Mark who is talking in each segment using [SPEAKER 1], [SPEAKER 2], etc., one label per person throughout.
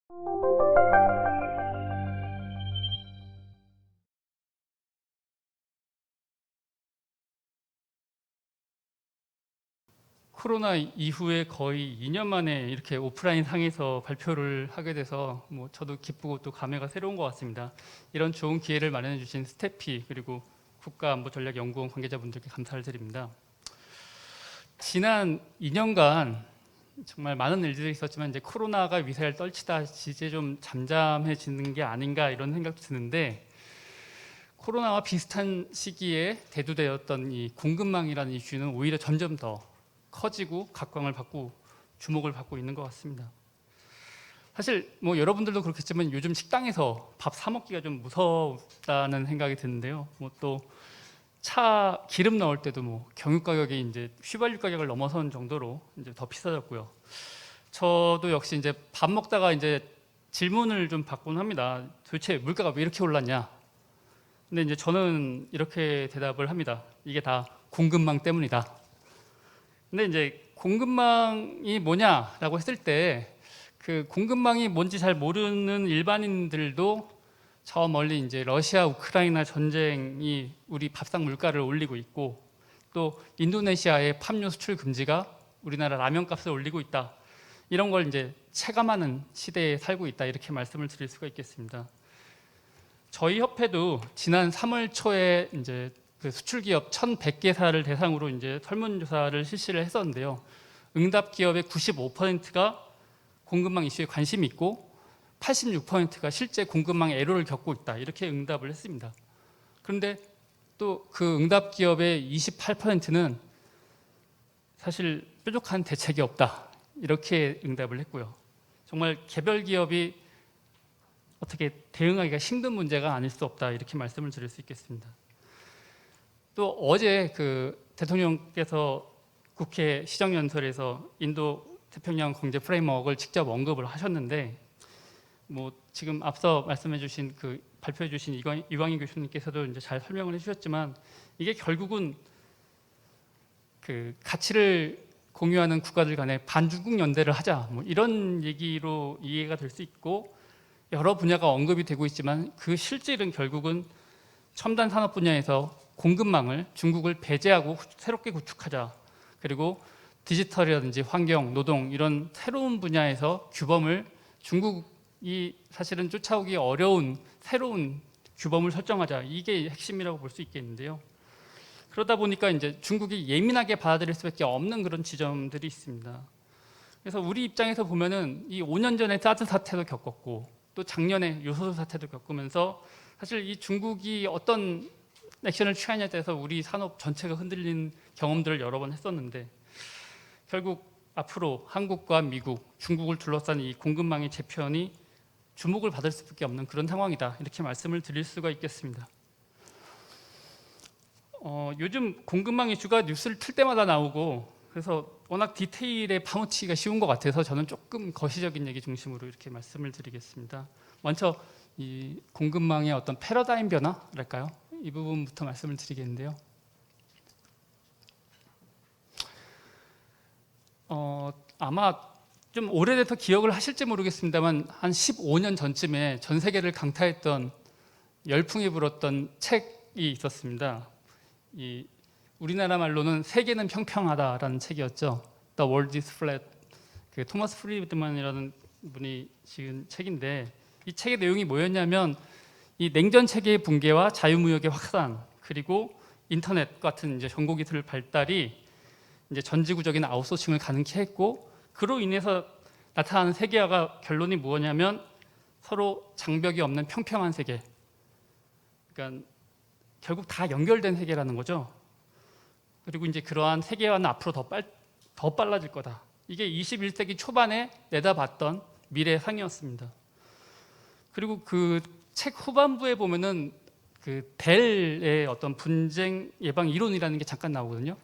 [SPEAKER 1] 코로나 이후에 거의 2년 만에 이렇게 오프라인 상에서 발표를 하게 돼서 저도 기쁘고 또 감회가 새로운 것 같습니다. 이런 좋은 기회를 마련해 주신 스태피 그리고 국가안보전략연구원 관계자분들께 감사를 드립니다. 지난 2년간 정말 많은 일들이 있었지만 이제 코로나가 위세를 떨치다 이제 좀 잠잠해지는 게 아닌가 이런 생각도 드는데, 코로나와 비슷한 시기에 대두되었던 이 공급망이라는 이슈는 오히려 점점 더 커지고 각광을 받고 주목을 받고 있는 것 같습니다. 사실 여러분들도 그렇겠지만 요즘 식당에서 밥 사 먹기가 좀 무섭다는 생각이 드는데요. 또 차 기름 넣을 때도 경유 가격이 이제 휘발유 가격을 넘어선 정도로 이제 더 비싸졌고요. 저도 역시 이제 밥 먹다가 이제 질문을 좀 받곤 합니다. 도대체 물가가 왜 이렇게 올랐냐? 근데 이제 저는 이렇게 대답을 합니다. 이게 다 공급망 때문이다. 근데 이제 공급망이 뭐냐라고 했을 때, 그 공급망이 뭔지 잘 모르는 일반인들도 저 멀리 이제 러시아 우크라이나 전쟁이 우리 밥상 물가를 올리고 있고, 또 인도네시아의 팜유 수출 금지가 우리나라 라면 값을 올리고 있다, 이런 걸 이제 체감하는 시대에 살고 있다, 이렇게 말씀을 드릴 수가 있겠습니다. 저희 협회도 지난 3월 초에 이제 그 수출 기업 1,100개사를 대상으로 이제 설문조사를 실시를 했었는데요. 응답 기업의 95%가 공급망 이슈에 관심이 있고 86%가 실제 공급망 애로를 겪고 있다, 이렇게 응답을 했습니다. 그런데 또 그 응답 기업의 28%는 사실 뾰족한 대책이 없다, 이렇게 응답을 했고요. 정말 개별 기업이 어떻게 대응하기가 힘든 문제가 아닐 수 없다, 이렇게 말씀을 드릴 수 있겠습니다. 또 어제 그 대통령께서 국회 시정연설에서 인도 태평양 경제 프레임워크를 직접 언급을 하셨는데, 지금 앞서 말씀해주신 그 발표해주신 이광희 교수님께서도 이제 잘 설명을 해주셨지만, 이게 결국은 그 가치를 공유하는 국가들 간에 반중국 연대를 하자, 이런 얘기로 이해가 될 수 있고, 여러 분야가 언급이 되고 있지만 그 실질은 결국은 첨단 산업 분야에서 공급망을 중국을 배제하고 새롭게 구축하자, 그리고 디지털이라든지 환경, 노동 이런 새로운 분야에서 규범을 중국이 사실은 쫓아오기 어려운 새로운 규범을 설정하자, 이게 핵심이라고 볼 수 있겠는데요. 그러다 보니까 이제 중국이 예민하게 받아들일 수밖에 없는 그런 지점들이 있습니다. 그래서 우리 입장에서 보면은 이 5년 전에 사드 사태도 겪었고 또 작년에 요소수 사태도 겪으면서 사실 이 중국이 어떤 액션을 취하냐에 따라서 우리 산업 전체가 흔들린 경험들을 여러 번 했었는데, 결국 앞으로 한국과 미국, 중국을 둘러싼 이 공급망의 재편이 주목을 받을 수밖에 없는 그런 상황이다, 이렇게 말씀을 드릴 수가 있겠습니다. 요즘 공급망 이슈가 뉴스를 틀 때마다 나오고, 그래서 워낙 디테일에 파묻히기가 쉬운 것 같아서 저는 조금 거시적인 얘기 중심으로 이렇게 말씀을 드리겠습니다. 먼저 이 공급망의 어떤 패러다임 변화랄까요? 이 부분부터 말씀을 드리겠는데요. 아마 좀 오래돼서 기억을 하실지 모르겠습니다만 한 15년 전쯤에 전 세계를 강타했던, 열풍이 불었던 책이 있었습니다. 이 우리나라 말로는 세계는 평평하다라는 책이었죠. The World is Flat. 그 토마스 프리드만이라는 분이 지은 책인데, 이 책의 내용이 뭐였냐면 이 냉전 체계의 붕괴와 자유무역의 확산, 그리고 인터넷 같은 이제 정보기술 발달이 이제 전지구적인 아웃소싱을 가능케 했고, 그로 인해서 나타나는 세계화가 결론이 뭐냐면 서로 장벽이 없는 평평한 세계. 그러니까 결국 다 연결된 세계라는 거죠. 그리고 이제 그러한 세계화는 앞으로 더 빨라질 거다. 이게 21세기 초반에 내다봤던 미래상이었습니다. 그리고 그 책 후반부에 보면은 그 델의 어떤 분쟁 예방 이론이라는 게 잠깐 나오거든요.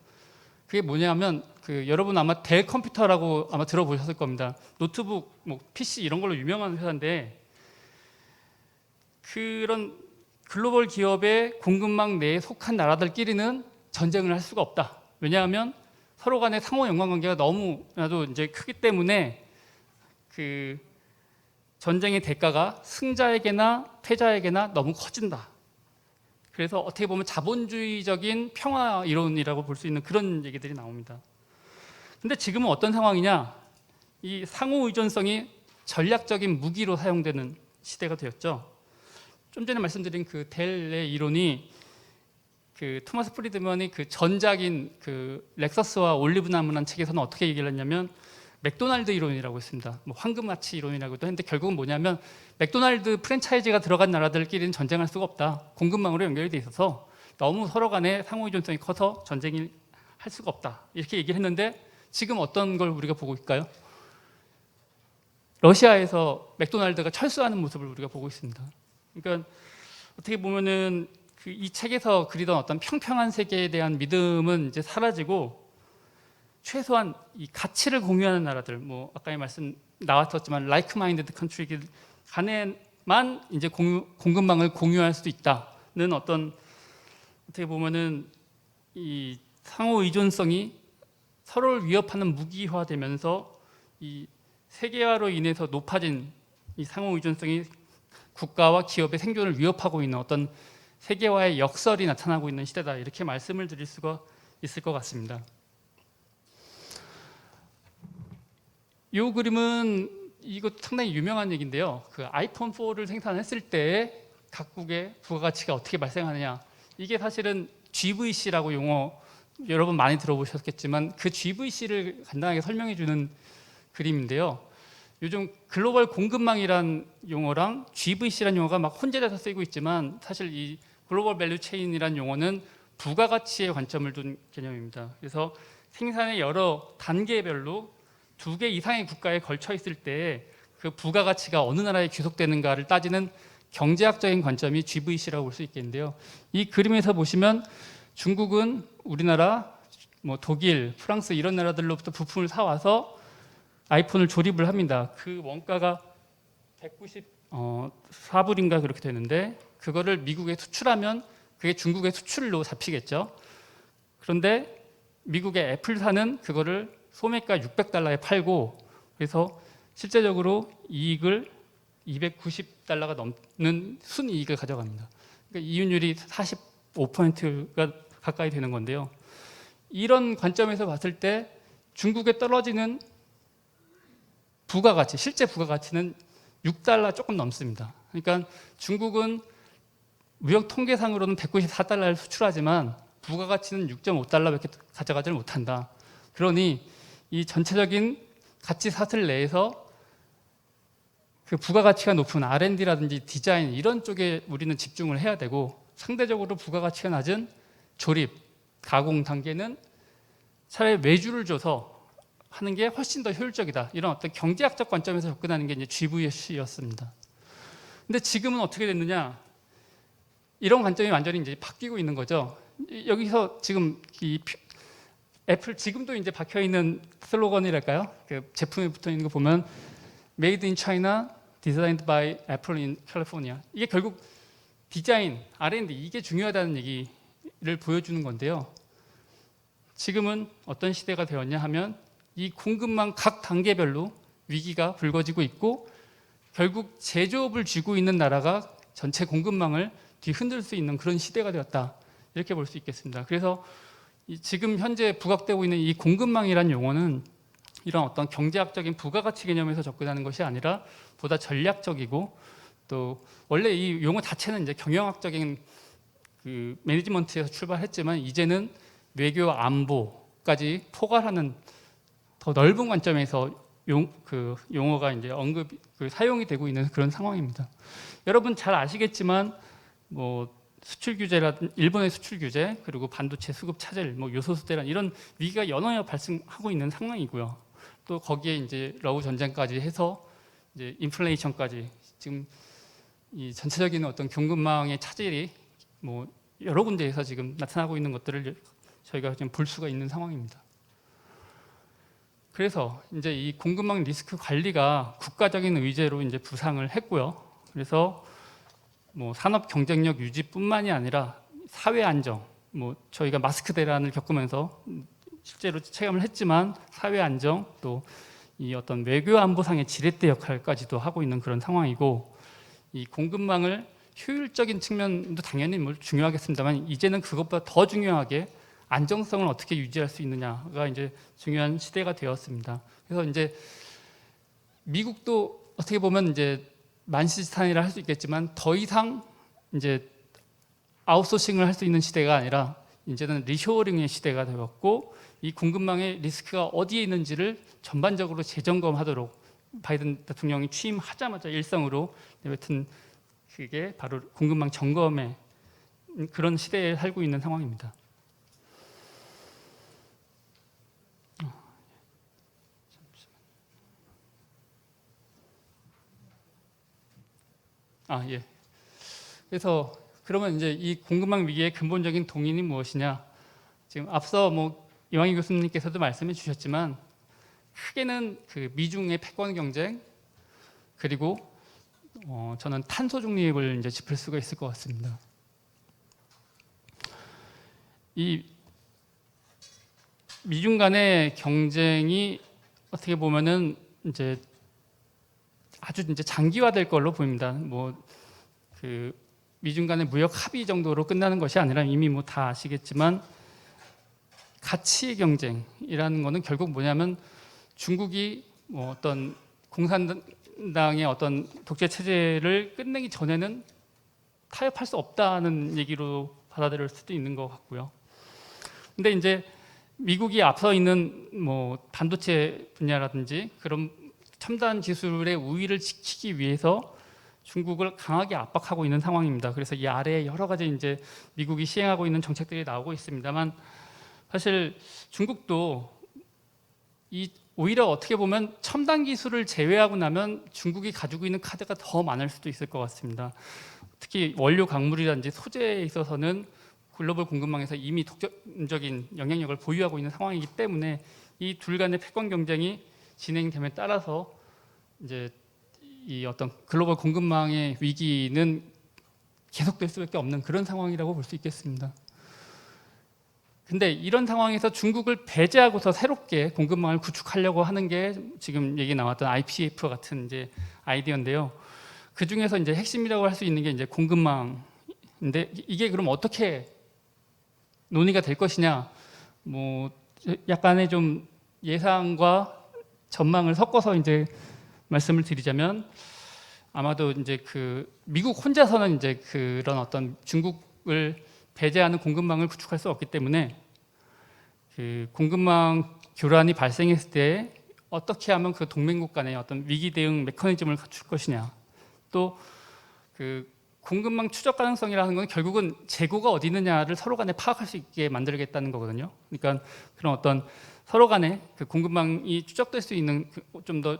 [SPEAKER 1] 그게 뭐냐면 여러분 아마 델 컴퓨터라고 아마 들어보셨을 겁니다. 노트북, PC 이런 걸로 유명한 회사인데, 그런 글로벌 기업의 공급망 내에 속한 나라들끼리는 전쟁을 할 수가 없다. 왜냐하면 서로 간의 상호 연관관계가 너무나도 이제 크기 때문에 그 전쟁의 대가가 승자에게나 패자에게나 너무 커진다. 그래서 어떻게 보면 자본주의적인 평화 이론이라고 볼 수 있는 그런 얘기들이 나옵니다. 근데 지금은 어떤 상황이냐? 이 상호 의존성이 전략적인 무기로 사용되는 시대가 되었죠. 좀 전에 말씀드린 그 델의 이론이 그 토마스 프리드먼이 그 전작인 그 렉서스와 올리브 나무라는 책에서는 어떻게 얘기를 했냐면 맥도날드 이론이라고 했습니다. 뭐 황금아치 이론이라고도 했는데 결국은 뭐냐면 맥도날드 프랜차이즈가 들어간 나라들끼리는 전쟁할 수가 없다. 공급망으로 연결이 돼 있어서 너무 서로 간에 상호 의존성이 커서 전쟁을 할 수가 없다. 이렇게 얘기를 했는데 지금 어떤 걸 우리가 보고 있을까요? 러시아에서 맥도날드가 철수하는 모습을 우리가 보고 있습니다. 그러니까 어떻게 보면은 이 책에서 그리던 어떤 평평한 세계에 대한 믿음은 이제 사라지고 최소한 이 가치를 공유하는 나라들, 뭐 아까 말씀 나왔었지만 like-minded country 간에만 이제 공급망을 공유할 수도 있다는 어떤 어떻게 보면은 이 상호 의존성이 서로를 위협하는 무기화되면서 이 세계화로 인해서 높아진 이 상호 의존성이 국가와 기업의 생존을 위협하고 있는 어떤 세계화의 역설이 나타나고 있는 시대다. 이렇게 말씀을 드릴 수가 있을 것 같습니다. 이 그림은 이것도 상당히 유명한 얘기인데요. 그 아이폰 4를 생산했을 때 각국의 부가가치가 어떻게 발생하느냐. 이게 사실은 GVC라고 용어 여러분 많이 들어보셨겠지만 그 GVC를 간단하게 설명해 주는 그림인데요. 요즘 글로벌 공급망이란 용어랑 GVC란 용어가 막 혼재돼서 쓰이고 있지만 사실 이 글로벌 밸류 체인이란 용어는 부가가치의 관점을 둔 개념입니다. 그래서 생산의 여러 단계별로 2개 이상의 국가에 걸쳐 있을 때 그 부가가치가 어느 나라에 귀속되는가를 따지는 경제학적인 관점이 GVC라고 볼 수 있겠는데요. 이 그림에서 보시면 중국은 우리나라, 뭐 독일, 프랑스 이런 나라들로부터 부품을 사와서 아이폰을 조립을 합니다. 그 원가가 194불인가 그렇게 되는데 그거를 미국에 수출하면 그게 중국의 수출로 잡히겠죠. 그런데 미국의 애플사는 그거를 소매가 600달러에 팔고 그래서 실제적으로 이익을 290달러가 넘는 순이익을 가져갑니다. 그러니까 이윤율이 45%가 가까이 되는 건데요. 이런 관점에서 봤을 때 중국에 떨어지는 부가가치, 실제 부가가치는 6달러 조금 넘습니다. 그러니까 중국은 무역 통계상으로는 194달러를 수출하지만 부가가치는 6.5달러밖에 가져가지를 못한다. 그러니 이 전체적인 가치 사슬 내에서 그 부가가치가 높은 R&D라든지 디자인 이런 쪽에 우리는 집중을 해야 되고 상대적으로 부가가치가 낮은 조립, 가공 단계는 차라리 외주를 줘서 하는 게 훨씬 더 효율적이다. 이런 어떤 경제학적 관점에서 접근하는 게 이제 GVC였습니다. 근데 지금은 어떻게 됐느냐? 이런 관점이 완전히 이제 바뀌고 있는 거죠. 여기서 지금 이 애플 지금도 이제 박혀 있는 슬로건이랄까요? 그 제품에 붙어 있는 거 보면 Made in China, Designed by Apple in California. 이게 결국 디자인, R&D 이게 중요하다는 얘기를 보여주는 건데요. 지금은 어떤 시대가 되었냐 하면 이 공급망 각 단계별로 위기가 불거지고 있고 결국 제조업을 쥐고 있는 나라가 전체 공급망을 뒤흔들 수 있는 그런 시대가 되었다. 이렇게 볼 수 있겠습니다. 그래서 지금 현재 부각되고 있는 이 공급망이라는 용어는 이런 어떤 경제학적인 부가가치 개념에서 접근하는 것이 아니라 보다 전략적이고 또 원래 이 용어 자체는 이제 경영학적인 그 매니지먼트에서 출발했지만 이제는 외교 안보까지 포괄하는 더 넓은 관점에서 용어가 이제 사용이 되고 있는 그런 상황입니다. 여러분 잘 아시겠지만 뭐 수출 규제라든 일본의 수출 규제 그리고 반도체 수급 차질, 뭐 요소수 대란 이런 위기가 연이어 발생하고 있는 상황이고요. 또 거기에 이제 러우 전쟁까지 해서 이제 인플레이션까지 지금 이 전체적인 어떤 공급망의 차질이 뭐 여러 군데에서 지금 나타나고 있는 것들을 저희가 지금 볼 수가 있는 상황입니다. 그래서 이제 이 공급망 리스크 관리가 국가적인 의제로 이제 부상을 했고요. 그래서 뭐 산업 경쟁력 유지뿐만이 아니라 사회 안정, 뭐 저희가 마스크 대란을 겪으면서 실제로 체감을 했지만 사회 안정 또 이 어떤 외교 안보상의 지렛대 역할까지도 하고 있는 그런 상황이고, 이 공급망을 효율적인 측면도 당연히 뭐 중요하겠습니다만, 이제는 그것보다 더 중요하게 안정성을 어떻게 유지할 수 있느냐가 이제 중요한 시대가 되었습니다. 그래서 이제 미국도 어떻게 보면 이제 만시지탄이라 할 수 있겠지만, 더 이상 이제 아웃소싱을 할 수 있는 시대가 아니라 이제는 리쇼어링의 시대가 되었고, 이 공급망의 리스크가 어디에 있는지를 전반적으로 재점검하도록 바이든 대통령이 취임하자마자 일성으로 내뱉은, 그게 바로 공급망 점검의 그런 시대에 살고 있는 상황입니다. 예. 그래서 그러면 이제 이 공급망 위기의 근본적인 동인이 무엇이냐? 지금 앞서 뭐 이왕희 교수님께서도 말씀해 주셨지만, 크게는 그 미중의 패권 경쟁, 그리고 저는 탄소 중립을 이제 짚을 수가 있을 것 같습니다. 이 미중 간의 경쟁이 어떻게 보면은 이제 아주 이제 장기화될 걸로 보입니다. 뭐 그 미중 간의 무역 합의 정도로 끝나는 것이 아니라, 이미 뭐 다 아시겠지만 가치의 경쟁이라는 거는 결국 뭐냐면, 중국이 뭐 어떤 공산당의 어떤 독재 체제를 끝내기 전에는 타협할 수 없다는 얘기로 받아들일 수도 있는 것 같고요. 근데 이제 미국이 앞서 있는 뭐 반도체 분야라든지 그런 첨단 기술의 우위를 지키기 위해서 중국을 강하게 압박하고 있는 상황입니다. 그래서 이 아래에 여러 가지 이제 미국이 시행하고 있는 정책들이 나오고 있습니다만, 사실 중국도 오히려 어떻게 보면 첨단 기술을 제외하고 나면 중국이 가지고 있는 카드가 더 많을 수도 있을 것 같습니다. 특히 원료 광물이라든지 소재에 있어서는 글로벌 공급망에서 이미 독점적인 영향력을 보유하고 있는 상황이기 때문에, 이 둘 간의 패권 경쟁이 진행됨에 따라서 이제 이 어떤 글로벌 공급망의 위기는 계속될 수밖에 없는 그런 상황이라고 볼 수 있겠습니다. 근데 이런 상황에서 중국을 배제하고서 새롭게 공급망을 구축하려고 하는 게 지금 얘기 나왔던 IPF 같은 이제 아이디어인데요. 그 중에서 이제 핵심이라고 할 수 있는 게 이제 공급망인데, 이게 그럼 어떻게 논의가 될 것이냐? 뭐 약간의 좀 예상과 전망을 섞어서 이제 말씀을 드리자면, 아마도 이제 그 미국 혼자서는 이제 그런 어떤 중국을 배제하는 공급망을 구축할 수 없기 때문에, 그 공급망 교란이 발생했을 때 어떻게 하면 그 동맹국 간의 어떤 위기 대응 메커니즘을 갖출 것이냐, 또 그 공급망 추적 가능성이라는 건 결국은 재고가 어디 있느냐를 서로 간에 파악할 수 있게 만들겠다는 거거든요. 그러니까 그런 어떤 서로 간에 그 공급망이 추적될 수 있는 좀 더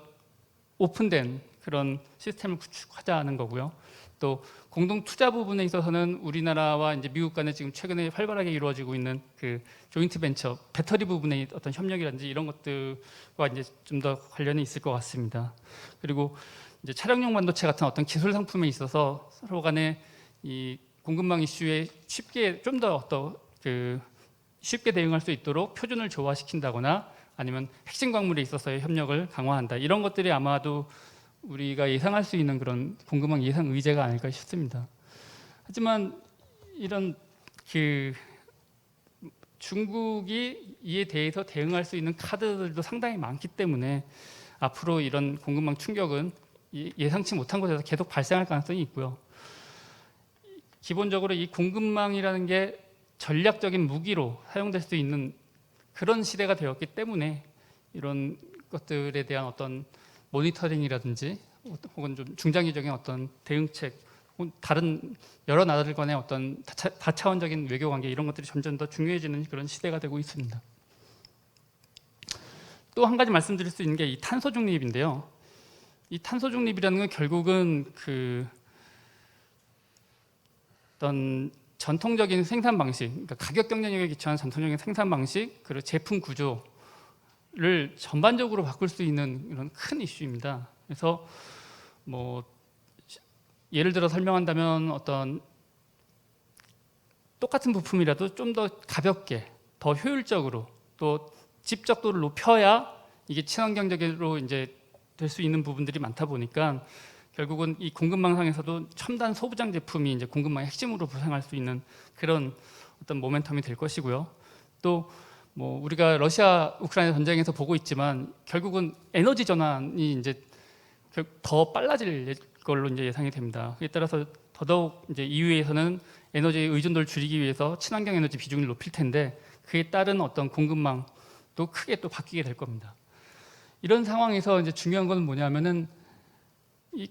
[SPEAKER 1] 오픈된 그런 시스템을 구축하자는 거고요. 또 공동 투자 부분에 있어서는 우리나라와 이제 미국 간에 지금 최근에 활발하게 이루어지고 있는 그 조인트 벤처 배터리 부분의 어떤 협력이라든지 이런 것들과 이제 좀 더 관련이 있을 것 같습니다. 그리고 이제 차량용 반도체 같은 어떤 기술 상품에 있어서 서로 간에 이 공급망 이슈에 쉽게 좀 더 어떤 그 쉽게 대응할 수 있도록 표준을 조화시킨다거나, 아니면 핵심 광물에 있어서의 협력을 강화한다, 이런 것들이 아마도 우리가 예상할 수 있는 그런 공급망 예상 의제가 아닐까 싶습니다. 하지만 이런 그 중국이 이에 대해서 대응할 수 있는 카드들도 상당히 많기 때문에, 앞으로 이런 공급망 충격은 예상치 못한 곳에서 계속 발생할 가능성이 있고요. 기본적으로 이 공급망이라는 게 전략적인 무기로 사용될 수 있는 그런 시대가 되었기 때문에, 이런 것들에 대한 어떤 모니터링이라든지 혹은 좀 중장기적인 어떤 대응책, 혹은 다른 여러 나라들 간의 어떤 다차원적인 외교 관계, 이런 것들이 점점 더 중요해지는 그런 시대가 되고 있습니다. 또 한 가지 말씀드릴 수 있는 게 이 탄소 중립인데요. 이 탄소 중립이라는 건 결국은 그 어떤 전통적인 생산 방식, 그러니까 가격 경쟁력에 기초한 전통적인 생산 방식, 그리고 제품 구조를 전반적으로 바꿀 수 있는 이런 큰 이슈입니다. 그래서 뭐 예를 들어 설명한다면, 어떤 똑같은 부품이라도 좀 더 가볍게, 더 효율적으로, 또 집적도를 높여야 이게 친환경적으로 이제 될 수 있는 부분들이 많다 보니까 결국은 이 공급망상에서도 첨단 소부장 제품이 이제 공급망의 핵심으로 부상할 수 있는 그런 어떤 모멘텀이 될 것이고요. 또 뭐 우리가 러시아 우크라이나 전쟁에서 보고 있지만 결국은 에너지 전환이 이제 더 빨라질 걸로 이제 예상이 됩니다. 그에 따라서 더더욱 이제 EU에서는 에너지 의존도를 줄이기 위해서 친환경 에너지 비중을 높일 텐데 그에 따른 어떤 공급망도 크게 또 바뀌게 될 겁니다. 이런 상황에서 이제 중요한 건 뭐냐면은 이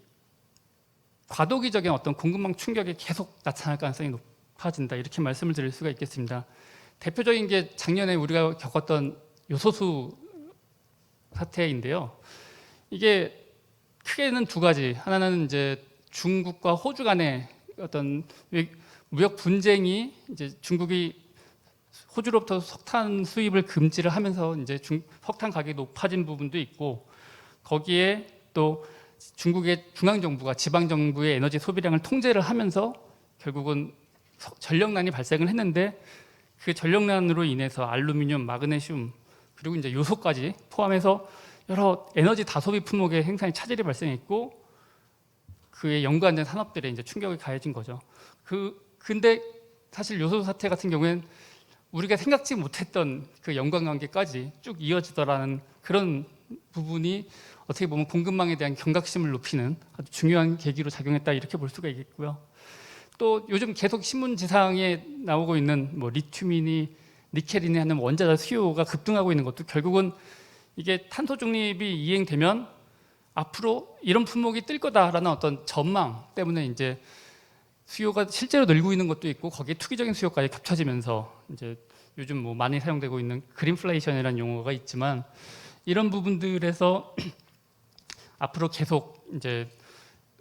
[SPEAKER 1] 과도기적인 어떤 공급망 충격이 계속 나타날 가능성이 높아진다 이렇게 말씀을 드릴 수가 있겠습니다. 대표적인 게 작년에 우리가 겪었던 요소수 사태인데요. 이게 크게는 두 가지. 하나는 이제 중국과 호주 간의 어떤 무역 분쟁이 이제 중국이 호주로부터 석탄 수입을 금지를 하면서 이제 석탄 가격이 높아진 부분도 있고 거기에 또 중국의 중앙 정부가 지방 정부의 에너지 소비량을 통제를 하면서 결국은 전력난이 발생을 했는데 그 전력난으로 인해서 알루미늄, 마그네슘 그리고 이제 요소까지 포함해서 여러 에너지 다소비 품목의 생산에 차질이 발생했고 그에 연관된 산업들에 이제 충격이 가해진 거죠. 근데 사실 요소 사태 같은 경우에는 우리가 생각지 못했던 그 연관관계까지 쭉 이어지더라는 그런 부분이 어떻게 보면 공급망에 대한 경각심을 높이는 아주 중요한 계기로 작용했다 이렇게 볼 수가 있겠고요. 또 요즘 계속 신문지상에 나오고 있는 뭐 리튬이니 니켈이니 하는 원자재 수요가 급등하고 있는 것도 결국은 이게 탄소 중립이 이행되면 앞으로 이런 품목이 뜰 거다라는 어떤 전망 때문에 이제 수요가 실제로 늘고 있는 것도 있고 거기에 투기적인 수요까지 겹쳐지면서 이제 요즘 뭐 많이 사용되고 있는 그린플레이션이라는 용어가 있지만 이런 부분들에서 앞으로 계속 이제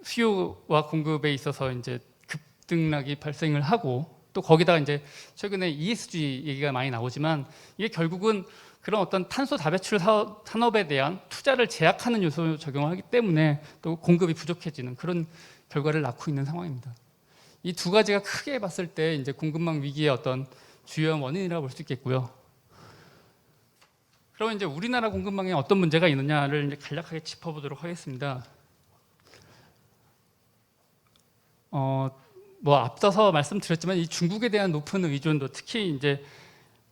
[SPEAKER 1] 수요와 공급에 있어서 이제 급등락이 발생을 하고 또 거기다가 이제 최근에 ESG 얘기가 많이 나오지만 이게 결국은 그런 어떤 탄소 다배출 산업에 대한 투자를 제약하는 요소 적용을 하기 때문에 또 공급이 부족해지는 그런 결과를 낳고 있는 상황입니다. 이 두 가지가 크게 봤을 때 이제 공급망 위기의 어떤 주요한 원인이라고 볼 수 있겠고요. 그러면 이제 우리나라 공급망에 어떤 문제가 있느냐를 이제 간략하게 짚어보도록 하겠습니다. 뭐 앞서서 말씀드렸지만 이 중국에 대한 높은 의존도 특히 이제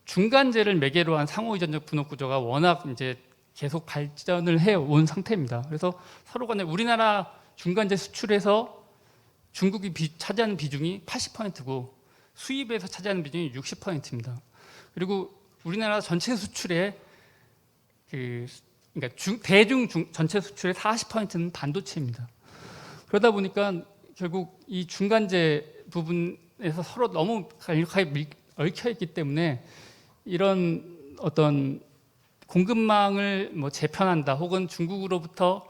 [SPEAKER 1] 중간재를 매개로 한 상호 의존적 분업 구조가 워낙 이제 계속 발전을 해 온 상태입니다. 그래서 서로 간에 우리나라 중간재 수출에서 중국이 차지하는 비중이 80%고 수입에서 차지하는 비중이 60%입니다. 그리고 우리나라 전체 수출의 그러니까 대중 전체 수출의 40%는 반도체입니다. 그러다 보니까 결국 이 중간재 부분에서 서로 너무 강력하게 얽혀 있기 때문에 이런 어떤 공급망을 뭐 재편한다 혹은 중국으로부터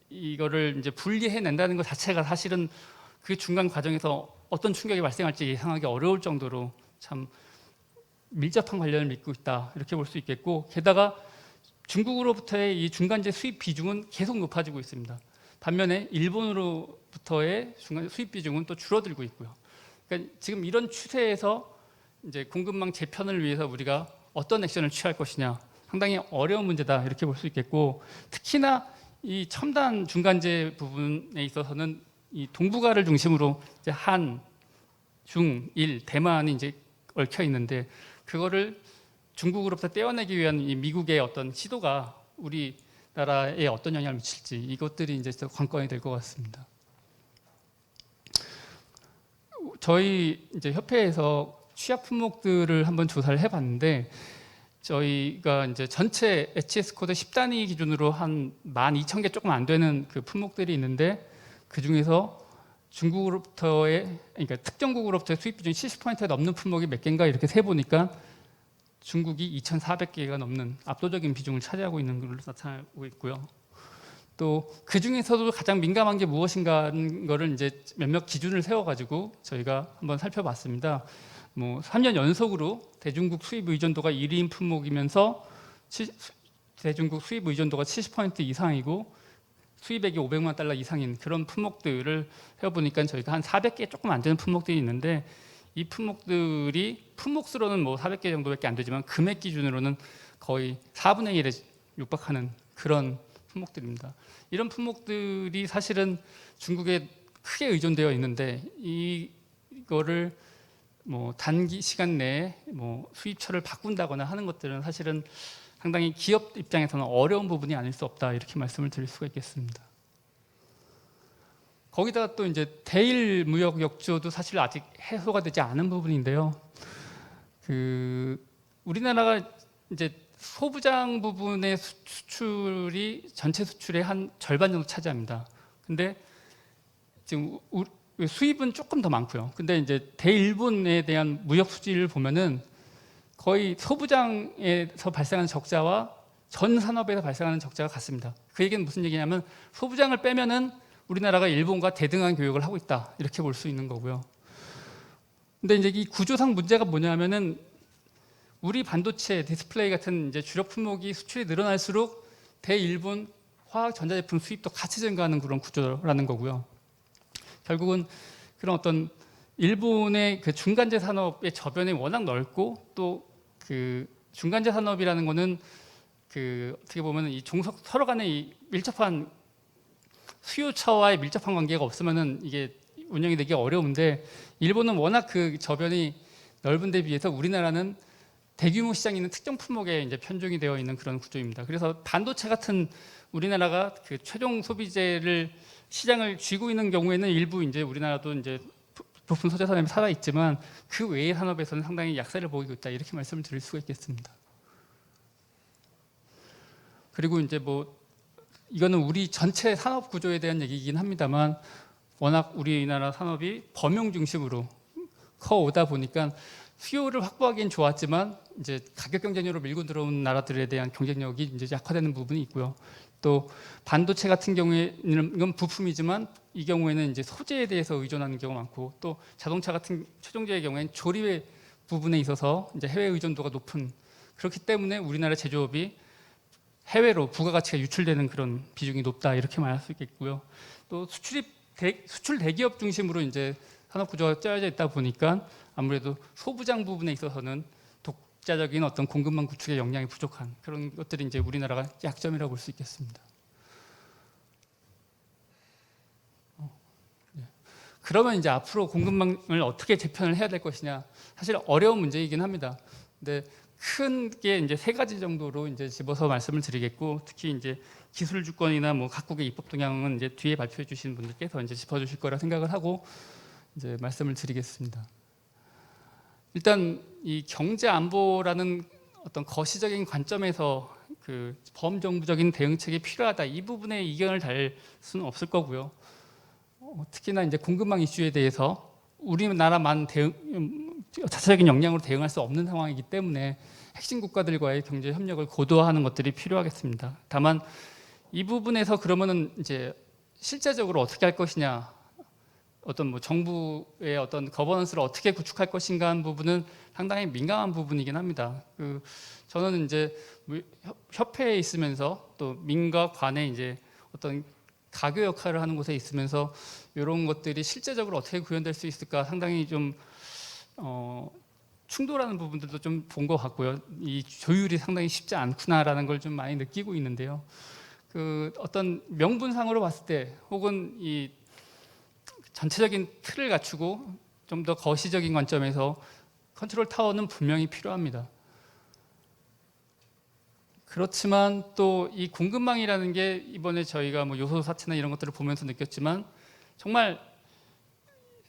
[SPEAKER 1] 이거를 이제 분리해낸다는 것 자체가 사실은 그 중간 과정에서 어떤 충격이 발생할지 예상하기 어려울 정도로 참 밀접한 관련을 맺고 있다 이렇게 볼 수 있겠고 게다가 중국으로부터의 이 중간재 수입 비중은 계속 높아지고 있습니다. 반면에 일본으로부터의 중간재 수입 비중은 또 줄어들고 있고요. 그러니까 지금 이런 추세에서 이제 공급망 재편을 위해서 우리가 어떤 액션을 취할 것이냐 상당히 어려운 문제다 이렇게 볼 수 있겠고 특히나 이 첨단 중간재 부분에 있어서는 이 동북아를 중심으로 이제 한, 중, 일, 대만이 이제 얽혀 있는데 그거를 중국으로부터 떼어내기 위한 이 미국의 어떤 시도가 우리나라에 어떤 영향을 미칠지 이것들이 이제 관건이 될 것 같습니다. 저희 이제 협회에서 취약 품목들을 한번 조사를 해봤는데 저희가 이제 전체 HS 코드 10단위 기준으로 한 12,000개 조금 안 되는 그 품목들이 있는데 그 중에서 중국으로부터의 그러니까 특정국으로부터의 수입 비중이 70%가 넘는 품목이 몇 개인가 이렇게 세 보니까 중국이 2,400개가 넘는 압도적인 비중을 차지하고 있는 걸로 나타나고 있고요. 또 그 중에서도 가장 민감한 게 무엇인가 하는 거를 이제 몇몇 기준을 세워가지고 저희가 한번 살펴봤습니다. 뭐 3년 연속으로 대중국 수입 의존도가 1위인 품목이면서 대중국 수입 의존도가 70% 이상이고 수입액이 500만 달러 이상인 그런 품목들을 세워보니까 저희가 한 400개 조금 안 되는 품목들이 있는데 이 품목들이 품목수로는 뭐 400개 정도밖에 안 되지만 금액 기준으로는 거의 4분의 1에 육박하는 그런 품목들입니다. 이런 품목들이 사실은 중국에 크게 의존되어 있는데 이거를 뭐 단기 시간 내에 뭐 수입처를 바꾼다거나 하는 것들은 사실은 상당히 기업 입장에서는 어려운 부분이 아닐 수 없다 이렇게 말씀을 드릴 수가 있겠습니다. 거기다가 또 이제 대일 무역 역조도 사실 아직 해소가 되지 않은 부분인데요. 우리나라가 이제 소부장 부분의 수출이 전체 수출의 한 절반 정도 차지합니다. 근데 지금 수입은 조금 더 많고요. 근데 이제 대일본에 대한 무역 수지를 보면은 거의 소부장에서 발생하는 적자와 전 산업에서 발생하는 적자가 같습니다. 그 얘기는 무슨 얘기냐면 소부장을 빼면은 우리나라가 일본과 대등한 교역을 하고 있다 이렇게 볼 수 있는 거고요. 근데 이제 이 구조상 문제가 뭐냐면은 우리 반도체, 디스플레이 같은 이제 주력 품목이 수출이 늘어날수록 대일본 화학 전자제품 수입도 같이 증가하는 그런 구조라는 거고요. 결국은 그런 어떤 일본의 그 중간재 산업의 저변이 워낙 넓고 또 그 중간재 산업이라는 거는 그 어떻게 보면 이 종속 서로 간의 이 밀접한 수요처와의 밀접한 관계가 없으면은 이게 운영이 되기 어려운데 일본은 워낙 그 저변이 넓은 데 비해서 우리나라는 대규모 시장이 있는 특정 품목에 이제 편중이 되어 있는 그런 구조입니다. 그래서 반도체 같은 우리나라가 그 최종 소비재를 시장을 쥐고 있는 경우에는 일부 이제 우리나라도 이제 부품 소재 산업이 살아 있지만 그 외의 산업에서는 상당히 약세를 보이고 있다 이렇게 말씀을 드릴 수가 있겠습니다. 그리고 이제 뭐 이거는 우리 전체 산업 구조에 대한 얘기이긴 합니다만 워낙 우리나라 산업이 범용 중심으로 커오다 보니까 수요를 확보하기엔 좋았지만 이제 가격 경쟁력으로 밀고 들어온 나라들에 대한 경쟁력이 이제 약화되는 부분이 있고요. 또 반도체 같은 경우에는 이건 부품이지만 이 경우에는 이제 소재에 대해서 의존하는 경우가 많고 또 자동차 같은 최종재의 경우에는 조립의 부분에 있어서 이제 해외 의존도가 높은 그렇기 때문에 우리나라 제조업이 해외로 부가가치가 유출되는 그런 비중이 높다 이렇게 말할 수 있겠고요. 또 수출 대기업 중심으로 이제 산업 구조가 짜여져 있다 보니까 아무래도 소부장 부분에 있어서는 독자적인 어떤 공급망 구축의 역량이 부족한 그런 것들이 이제 우리나라가 약점이라고 볼 수 있겠습니다. 그러면 이제 앞으로 공급망을 어떻게 재편을 해야 될 것이냐 사실 어려운 문제이긴 합니다. 근데 큰 게 이제 세 가지 정도로 이제 집어서 말씀을 드리겠고 특히 이제 기술 주권이나 뭐 각국의 입법 동향은 이제 뒤에 발표해 주신 분들께서 이제 짚어주실 거라 생각을 하고 이제 말씀을 드리겠습니다. 일단 이 경제 안보라는 어떤 거시적인 관점에서 그 범정부적인 대응책이 필요하다 이 부분에 이견을 달 수는 없을 거고요. 특히나 이제 공급망 이슈에 대해서 우리나라만 자체적인 역량으로 대응할 수 없는 상황이기 때문에 핵심 국가들과의 경제 협력을 고도화하는 것들이 필요하겠습니다. 다만 이 부분에서 그러면은 이제 실제적으로 어떻게 할 것이냐, 어떤 뭐 정부의 어떤 거버넌스를 어떻게 구축할 것인가 하는 부분은 상당히 민감한 부분이긴 합니다. 저는 이제 협회에 있으면서 또 민과 관의 이제 어떤 가교 역할을 하는 곳에 있으면서 이런 것들이 실제적으로 어떻게 구현될 수 있을까 상당히 좀 충돌하는 부분들도 좀 본 것 같고요. 이 조율이 상당히 쉽지 않구나라는 걸 좀 많이 느끼고 있는데요. 어떤 명분상으로 봤을 때 혹은 이 전체적인 틀을 갖추고 좀 더 거시적인 관점에서 컨트롤 타워는 분명히 필요합니다. 그렇지만 또 이 공급망이라는 게 이번에 저희가 뭐 요소 사태나 이런 것들을 보면서 느꼈지만 정말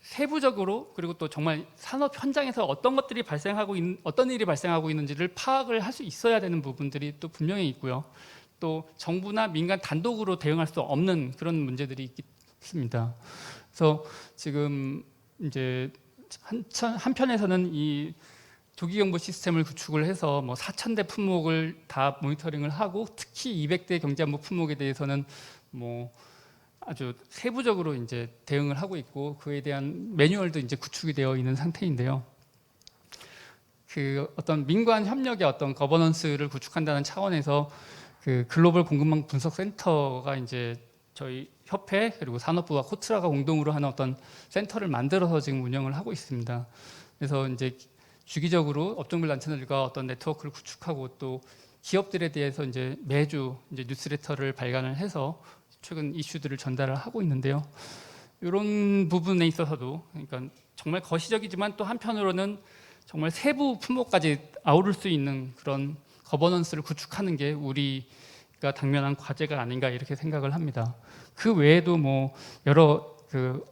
[SPEAKER 1] 세부적으로 그리고 또 정말 산업 현장에서 어떤 일이 발생하고 있는지를 파악을 할 수 있어야 되는 부분들이 또 분명히 있고요. 또 정부나 민간 단독으로 대응할 수 없는 그런 문제들이 있습니다. 그래서 지금 이제 한편에서는 이 조기경보 시스템을 구축을 해서 뭐 4,000대 품목을 다 모니터링을 하고 특히 200대 경제안보 품목에 대해서는 뭐 아주 세부적으로 이제 대응을 하고 있고 그에 대한 매뉴얼도 이제 구축이 되어 있는 상태인데요. 어떤 민관 협력의 어떤 거버넌스를 구축한다는 차원에서 글로벌 공급망 분석 센터가 이제 저희 협회 그리고 산업부와 코트라가 공동으로 하는 어떤 센터를 만들어서 지금 운영을 하고 있습니다. 그래서 이제 주기적으로 업종별 단체들과 어떤 네트워크를 구축하고 또 기업들에 대해서 이제 매주 이제 뉴스레터를 발간을 해서 최근 이슈들을 전달을 하고 있는데요. 이런 부분에 있어서도 그러니까 정말 거시적이지만 또 한편으로는 정말 세부 품목까지 아우를 수 있는 그런 거버넌스를 구축하는 게 우리가 당면한 과제가 아닌가 이렇게 생각을 합니다. 그 외에도 뭐 여러 그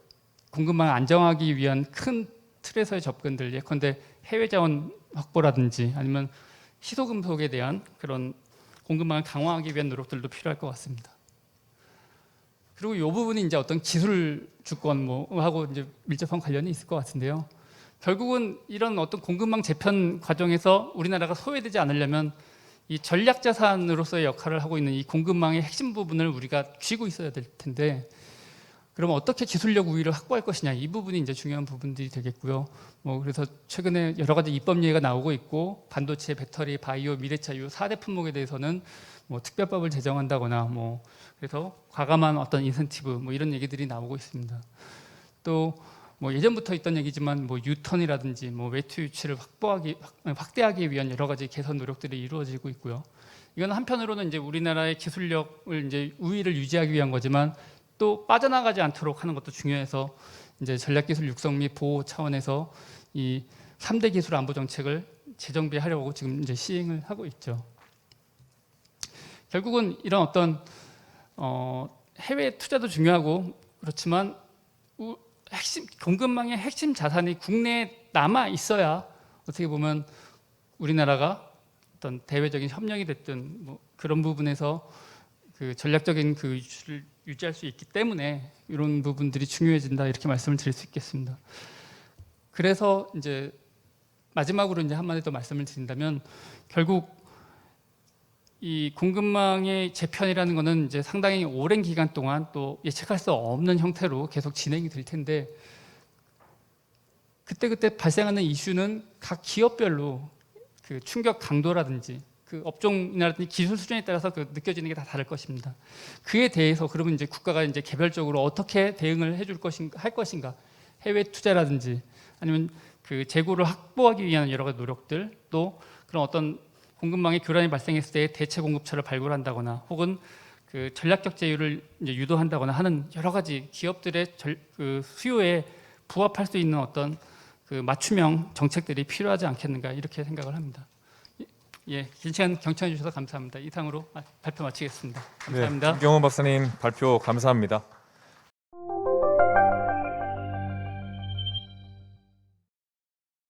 [SPEAKER 1] 공급망 안정하기 위한 큰 틀에서의 접근들, 예컨대 해외 자원 확보라든지 아니면 희소금속에 대한 그런 공급망을 강화하기 위한 노력들도 필요할 것 같습니다. 그리고 이 부분이 이제 어떤 기술 주권 하고 이제 밀접한 관련이 있을 것 같은데요. 결국은 이런 어떤 공급망 재편 과정에서 우리나라가 소외되지 않으려면 이 전략 자산으로서의 역할을 하고 있는 이 공급망의 핵심 부분을 우리가 쥐고 있어야 될 텐데, 그러면 어떻게 기술력 우위를 확보할 것이냐, 이 부분이 이제 중요한 부분들이 되겠고요. 그래서 최근에 여러 가지 입법 예가 나오고 있고, 반도체, 배터리, 바이오, 미래차 이 4대 품목에 대해서는 특별법을 제정한다거나 그래서 과감한 어떤 인센티브 이런 얘기들이 나오고 있습니다. 또 예전부터 있던 얘기지만 유턴이라든지 외투 유치를 확대하기 위한 여러 가지 개선 노력들이 이루어지고 있고요. 이건 한편으로는 이제 우리나라의 기술력을 이제 우위를 유지하기 위한 거지만 또 빠져나가지 않도록 하는 것도 중요해서 이제 전략기술 육성 및 보호 차원에서 이 3대 기술 안보 정책을 재정비하려고 지금 이제 시행을 하고 있죠. 결국은 이런 어떤 해외 투자도 중요하고 그렇지만 핵심 공급망의 핵심 자산이 국내에 남아 있어야 어떻게 보면 우리나라가 어떤 대외적인 협력이 됐든 그런 부분에서 그 전략적인 그 이슈를 유지할 수 있기 때문에 이런 부분들이 중요해진다 이렇게 말씀을 드릴 수 있겠습니다. 그래서 이제 마지막으로 이제 한마디 더 말씀을 드린다면 결국 이 공급망의 재편이라는 것은 이제 상당히 오랜 기간 동안 또 예측할 수 없는 형태로 계속 진행이 될 텐데 그때그때 발생하는 이슈는 각 기업별로 그 충격 강도라든지 그 업종이라든지 기술 수준에 따라서 그 느껴지는 게 다 다를 것입니다. 그에 대해서 그러면 이제 국가가 이제 개별적으로 어떻게 대응을 해줄 것인가, 할 것인가, 해외 투자라든지 아니면 그 재고를 확보하기 위한 여러 가지 노력들, 또 그런 어떤 공급망의 교란이 발생했을 때 대체 공급처를 발굴한다거나 혹은 그 전략적 제휴를 이제 유도한다거나 하는 여러 가지 기업들의 그 수요에 부합할 수 있는 어떤 그 맞춤형 정책들이 필요하지 않겠는가 이렇게 생각을 합니다. 예, 긴 시간 경청해 주셔서 감사합니다. 이상으로 발표 마치겠습니다. 감사합니다.
[SPEAKER 2] 네, 김경원 박사님 발표 감사합니다.